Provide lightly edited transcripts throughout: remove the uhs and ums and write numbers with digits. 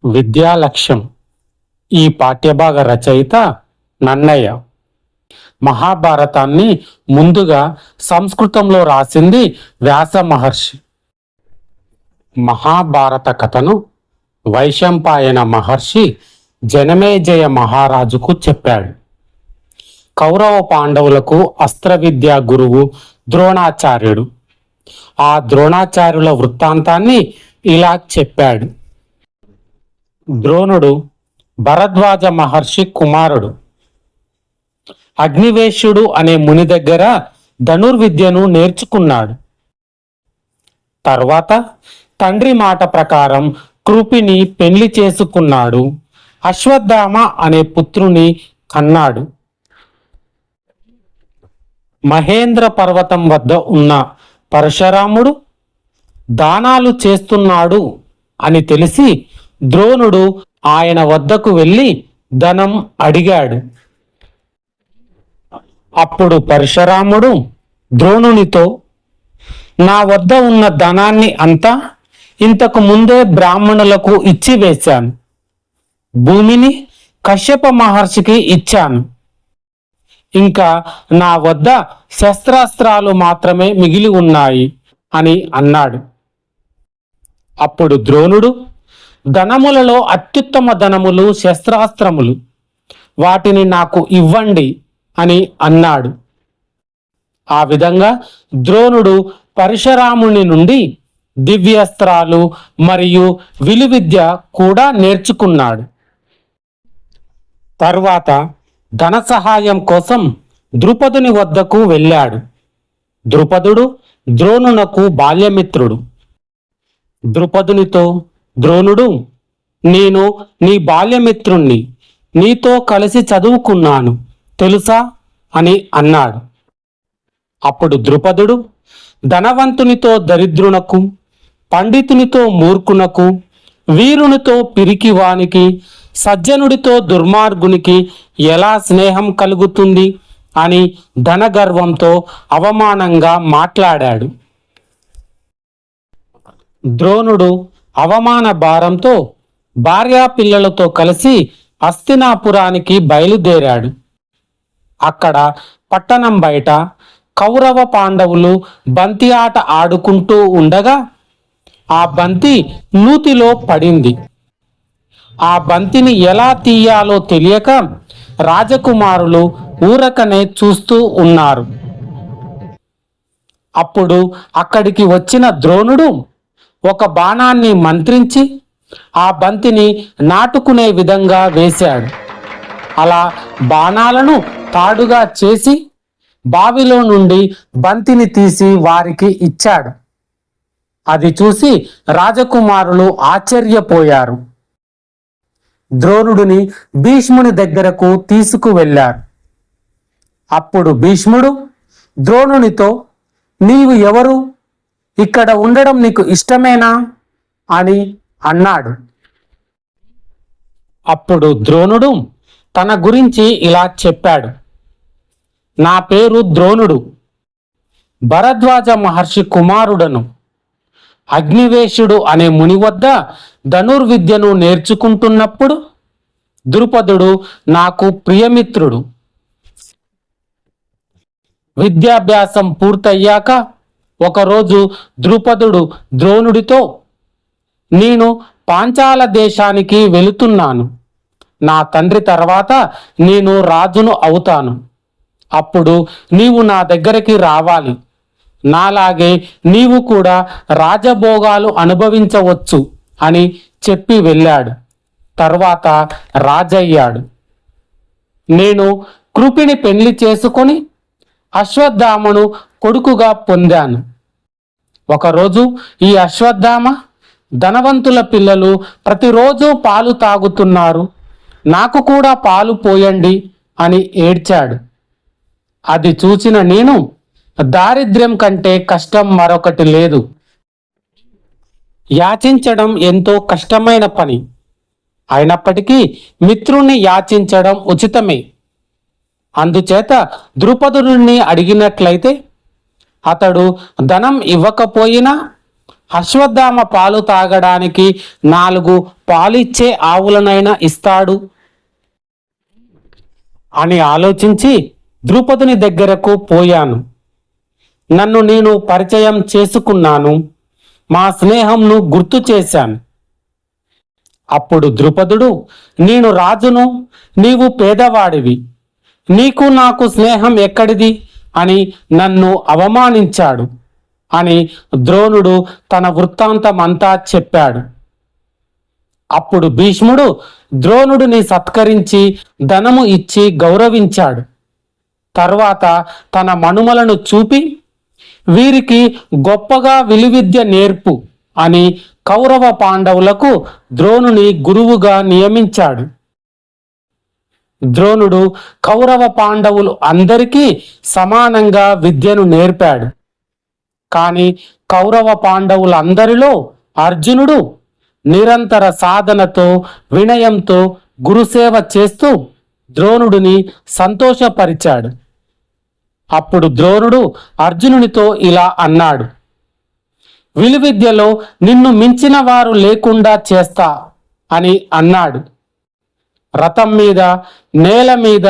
విద్యా లక్ష్యం. ఈ పాఠ్యభాగ రచయిత నన్నయ్య. మహాభారతాన్ని ముందుగా సంస్కృతంలో రాసింది వ్యాస మహర్షి. మహాభారత కథను వైశంపాయన మహర్షి జనమేజయ మహారాజుకు చెప్పాడు. కౌరవ పాండవులకు అస్త్ర విద్యా గురువు ద్రోణాచార్యుడు. ఆ ద్రోణాచార్యుల వృత్తాంతాన్ని ఇలా చెప్పాడు. ద్రోణుడు భరద్వాజ మహర్షి కుమారుడు. అగ్నివేశుడు అనే ముని దగ్గర ధనుర్విద్యను నేర్చుకున్నాడు. తర్వాత తండ్రి మాట ప్రకారం కృపిని పెళ్లి చేసుకున్నాడు. అశ్వత్థామ అనే పుత్రుని కన్నాడు. మహేంద్ర పర్వతం వద్ద ఉన్న పరశురాముడు దానాలు చేస్తున్నాడు అని తెలిసి ద్రోణుడు ఆయన వద్దకు వెళ్ళి ధనం అడిగాడు. అప్పుడు పరశురాముడు ద్రోణునితో, నా వద్ద ఉన్న ధనాన్ని అంతా ఇంతకు ముందే బ్రాహ్మణులకు ఇచ్చి వేశాను. భూమిని కశ్యప మహర్షికి ఇచ్చాను. ఇంకా నా వద్ద శస్త్రాస్త్రాలు మాత్రమే మిగిలి ఉన్నాయి అని అన్నాడు. అప్పుడు ద్రోణుడు, ధనములలో అత్యుత్తమ ధనములు శస్త్రాస్త్రములు, వాటిని నాకు ఇవ్వండి అని అన్నాడు. ఆ విధంగా ద్రోణుడు పరశురాముని నుండి దివ్యాస్త్రాలు మరియు విలువిద్య కూడా నేర్చుకున్నాడు. తర్వాత ధన సహాయం కోసం ద్రుపదుని వద్దకు వెళ్ళాడు. ద్రుపదుడు ద్రోణునకు బాల్యమిత్రుడు. ద్రుపదునితో ద్రోణుడు, నేను నీ బాల్యమిత్రుణ్ణి, నీతో కలిసి చదువుకున్నాను తెలుసా అని అన్నాడు. అప్పుడు ద్రుపదుడు, ధనవంతునితో దరిద్రునకు, పండితునితో మూర్ఖునకు, వీరునితో పిరికివానికి, సజ్జనుడితో దుర్మార్గునికి ఎలా స్నేహం కలుగుతుంది అని ధనగర్వంతో అవమానంగా మాట్లాడాడు. ద్రోణుడు అవమాన భారంతో భార్యా పిల్లలతో కలిసి హస్తినాపురానికి బయలుదేరాడు. అక్కడ పట్టణం బయట కౌరవ పాండవులు బంతి ఆట ఆడుకుంటూ ఉండగా ఆ బంతి నూతిలో పడింది. ఆ బంతిని ఎలా తీయాలో తెలియక రాజకుమారులు ఊరకనే చూస్తూ ఉన్నారు. అప్పుడు అక్కడికి వచ్చిన ద్రోణుడు ఒక బాణాన్ని మంత్రించి ఆ బంతిని నాటుకునే విధంగా వేశాడు. అలా బాణాలను తాడుగా చేసి బావిలో నుండి బంతిని తీసి వారికి ఇచ్చాడు. అది చూసి రాజకుమారులు ఆశ్చర్యపోయారు. ద్రోణుడిని భీష్ముని దగ్గరకు తీసుకువెళ్ళారు. అప్పుడు భీష్ముడు ద్రోణునితో, నీవు ఎవరు? ఇక్కడ ఉండడం నీకు ఇష్టమేనా అని అన్నాడు. అప్పుడు ద్రోణుడు తన గురించి ఇలా చెప్పాడు. నా పేరు ద్రోణుడు, భరద్వాజ మహర్షి కుమారుడను. అగ్నివేశుడు అనే ముని వద్ద ధనుర్విద్యను నేర్చుకుంటున్నప్పుడు ద్రుపదుడు నాకు ప్రియమిత్రుడు. విద్యాభ్యాసం పూర్తయ్యాక ఒకరోజు ద్రుపదుడు ద్రోణుడితో, నేను పాంచాల దేశానికి వెళుతున్నాను. నా తండ్రి తర్వాత నేను రాజును అవుతాను. అప్పుడు నీవు నా దగ్గరికి రావాలి. నాలాగే నీవు కూడా రాజభోగాలు అనుభవించవచ్చు అని చెప్పి వెళ్ళాడు. తర్వాత రాజయ్యాడు. నేను కృపిని పెళ్లి చేసుకొని అశ్వత్థామను కొడుకుగా పొందాను. ఒకరోజు ఈ అశ్వత్థామ, ధనవంతుల పిల్లలు ప్రతిరోజు పాలు తాగుతున్నారు, నాకు కూడా పాలు పోయండి అని ఏడ్చాడు. అది చూసిన నేను, దారిద్ర్యం కంటే కష్టం మరొకటి లేదు. యాచించడం ఎంతో కష్టమైన పని. అయినప్పటికీ మిత్రుణ్ణి యాచించడం ఉచితమే. అందుచేత ద్రుపదుని అడిగినట్లయితే అతడు ధనం ఇవ్వకపోయినా అశ్వత్థామ పాలు తాగడానికి 4 పాలిచ్చే ఆవులనైనా ఇస్తాడు అని ఆలోచించి ద్రుపదుని దగ్గరకు పోయాను. నన్ను నేను పరిచయం చేసుకున్నాను. మా స్నేహంను గుర్తు చేశాను. అప్పుడు ద్రుపదుడు, నేను రాజును, నీవు పేదవాడివి, నీకు నాకు స్నేహం ఎక్కడిది అని నన్ను అవమానించాడు అని ద్రోణుడు తన వృత్తాంతమంతా చెప్పాడు. అప్పుడు భీష్ముడు ద్రోణుడిని సత్కరించి ధనము ఇచ్చి గౌరవించాడు. తర్వాత తన మనుమలను చూపి, వీరికి గొప్పగా విలువిద్య నేర్పు అని కౌరవ పాండవులకు ద్రోణుని గురువుగా నియమించాడు. ద్రోణుడు కౌరవ పాండవులు అందరికీ సమానంగా విద్యను నేర్పాడు. కానీ కౌరవ పాండవులందరిలో అర్జునుడు నిరంతర సాధనతో వినయంతో గురుసేవ చేస్తూ ద్రోణుడిని సంతోషపరిచాడు. అప్పుడు ద్రోణుడు అర్జునునితో ఇలా అన్నాడు, విలువిద్యలో నిన్ను మించిన వారు లేకుండా చేస్తా అని అన్నాడు. రథం మీద, నేల మీద,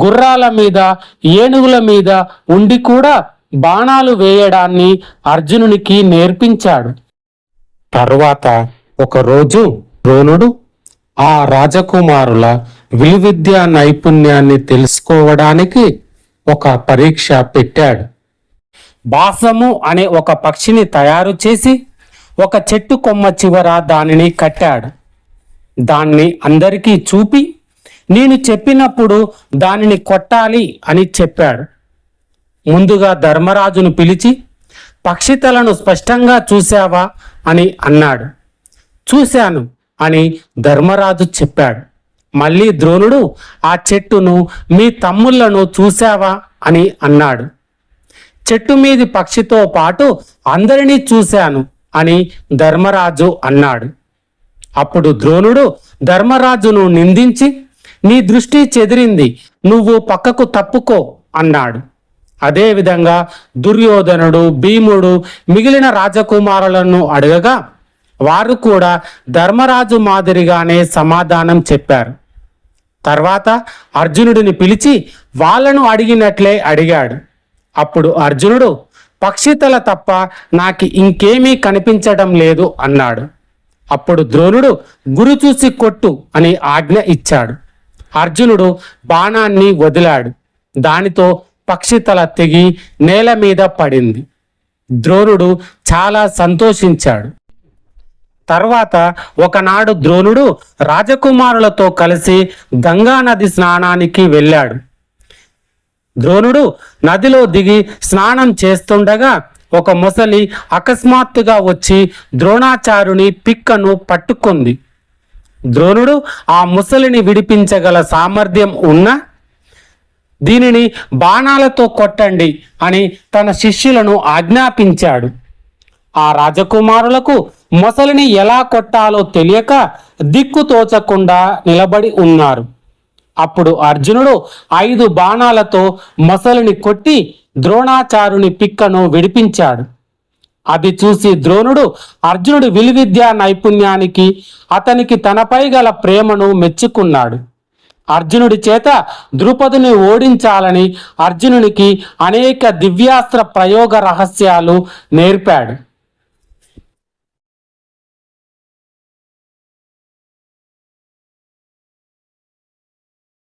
గుర్రాల మీద, ఏనుగుల మీద ఉండి కూడా బాణాలు వేయడాన్ని అర్జునునికి నేర్పించాడు. తరువాత ఒకరోజు ద్రోణుడు ఆ రాజకుమారుల విలువిద్యా నైపుణ్యాన్ని తెలుసుకోవడానికి ఒక పరీక్ష పెట్టాడు. బాసము అనే ఒక పక్షిని తయారు చేసి ఒక చెట్టు కొమ్మ చివర దానిని కట్టాడు. దాన్ని అందరికీ చూపి, నేను చెప్పినప్పుడు దానిని కొట్టాలి అని చెప్పాడు. ముందుగా ధర్మరాజును పిలిచి, పక్షి తలను స్పష్టంగా చూశావా అని అన్నాడు. చూశాను అని ధర్మరాజు చెప్పాడు. మళ్ళీ ద్రోణుడు ఆ చెట్టును, మీ తమ్ముళ్లను చూశావా అని అన్నాడు. చెట్టు మీది పక్షితో పాటు అందరినీ చూశాను అని ధర్మరాజు అన్నాడు. అప్పుడు ద్రోణుడు ధర్మరాజును నిందించి, నీ దృష్టి చెదిరింది, నువ్వు పక్కకు తప్పుకో అన్నాడు. అదేవిధంగా దుర్యోధనుడు, భీముడు మిగిలిన రాజకుమారులను అడగగా వారు కూడా ధర్మరాజు మాదిరిగానే సమాధానం చెప్పారు. తర్వాత అర్జునుడిని పిలిచి వాళ్ళను అడిగినట్లే అడిగాడు. అప్పుడు అర్జునుడు, పక్షితల తప్ప నాకు ఇంకేమీ కనిపించడం లేదు అన్నాడు. అప్పుడు ద్రోణుడు, గురి చూసి కొట్టు అని ఆజ్ఞ ఇచ్చాడు. అర్జునుడు బాణాన్ని వదిలాడు. దానితో పక్షితల తెగి నేల మీద పడింది. ద్రోణుడు చాలా సంతోషించాడు. తర్వాత ఒకనాడు ద్రోణుడు రాజకుమారులతో కలిసి గంగా నది స్నానానికి వెళ్ళాడు. ద్రోణుడు నదిలో దిగి స్నానం చేస్తుండగా ఒక మొసలి అకస్మాత్తుగా వచ్చి ద్రోణాచార్యుని పిక్కను పట్టుకుంది. ద్రోణుడు ఆ ముసలిని విడిపించగల సామర్థ్యం ఉన్న, దీనిని బాణాలతో కొట్టండి అని తన శిష్యులను ఆజ్ఞాపించాడు. ఆ రాజకుమారులకు మొసలిని ఎలా కొట్టాలో తెలియక దిక్కు తోచకుండా నిలబడి ఉన్నారు. అప్పుడు అర్జునుడు 5 బాణాలతో మొసలిని కొట్టి ద్రోణాచార్యుని పిక్కను విడిపించాడు. అది చూసి ద్రోణుడు అర్జునుడి విలువిద్యా నైపుణ్యానికి, అతనికి తనపై గల ప్రేమను మెచ్చుకున్నాడు. అర్జునుడి చేత ద్రుపదుని ఓడించాలని అర్జునునికి అనేక దివ్యాస్త్ర ప్రయోగ రహస్యాలు నేర్పాడు.